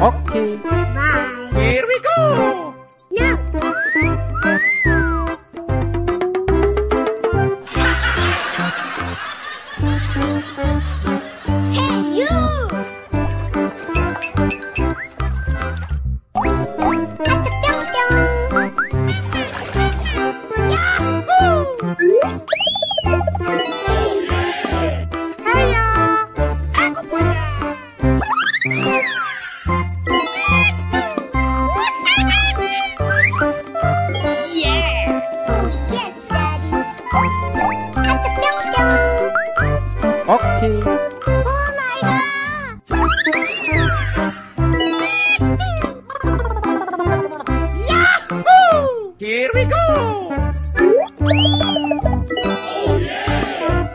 Okay. Bye. Here we go. No. Hey, you! Okay. Oh my god! Yahoo! Here we go. Oh yeah!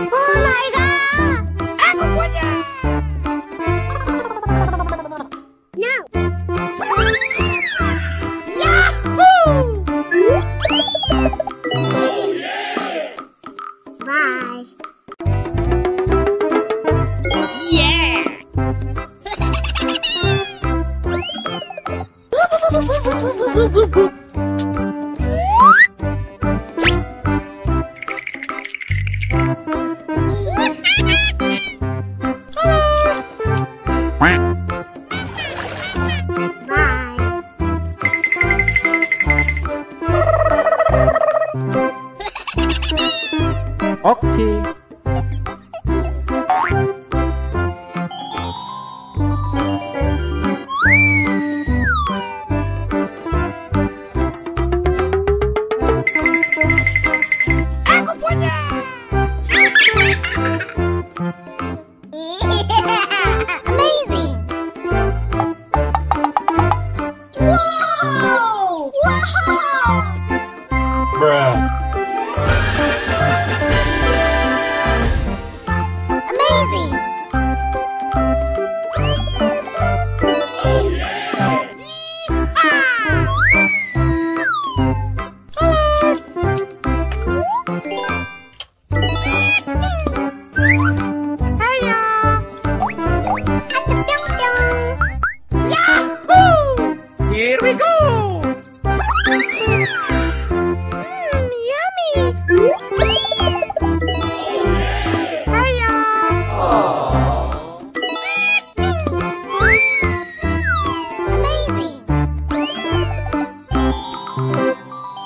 Oh my god! Aku punya. No! Oh yeah! Bye. Yeah! Bye. Okay. Aku punya. Amazing! Wow! Wow! Bruh. Amazing! Oh yeah! Yahoo! Here we go. Yummy! Amazing!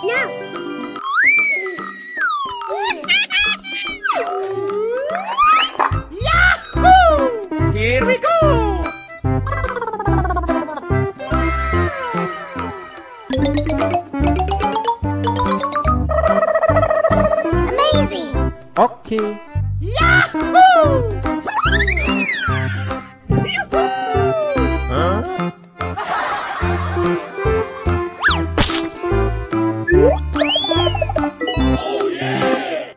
No! Yahoo! Here we go. Amazing! Okay. Yahoo! Oh yeah!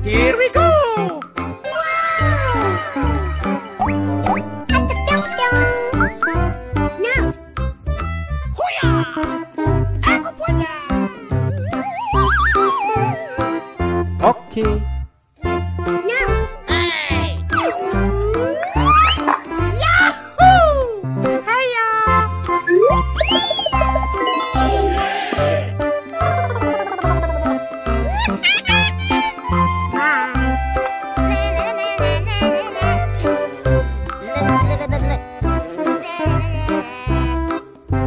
Here we go. No! Huya! Aku punya. Okay. No! Hey! Yahoo! Hiya! Oh yeah!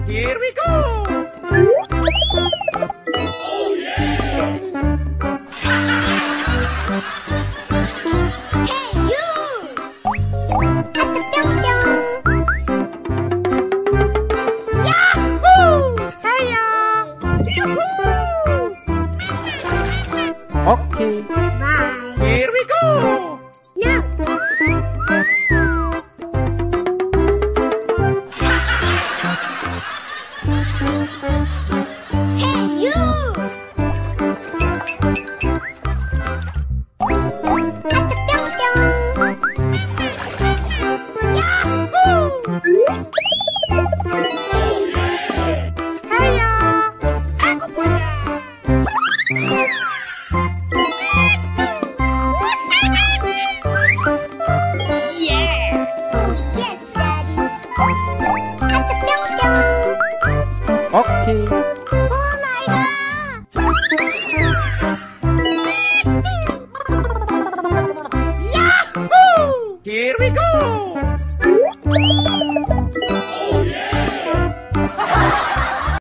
Here we go. Oh yeah! Hey, you! Yahoo! Hiya! Okay. Bye. Here we go. No! Hey, you! Yahoo! Saya, aku punya. Oh yes, Daddy. At the pyong-pyong. Oke. Oh my God. Here we go.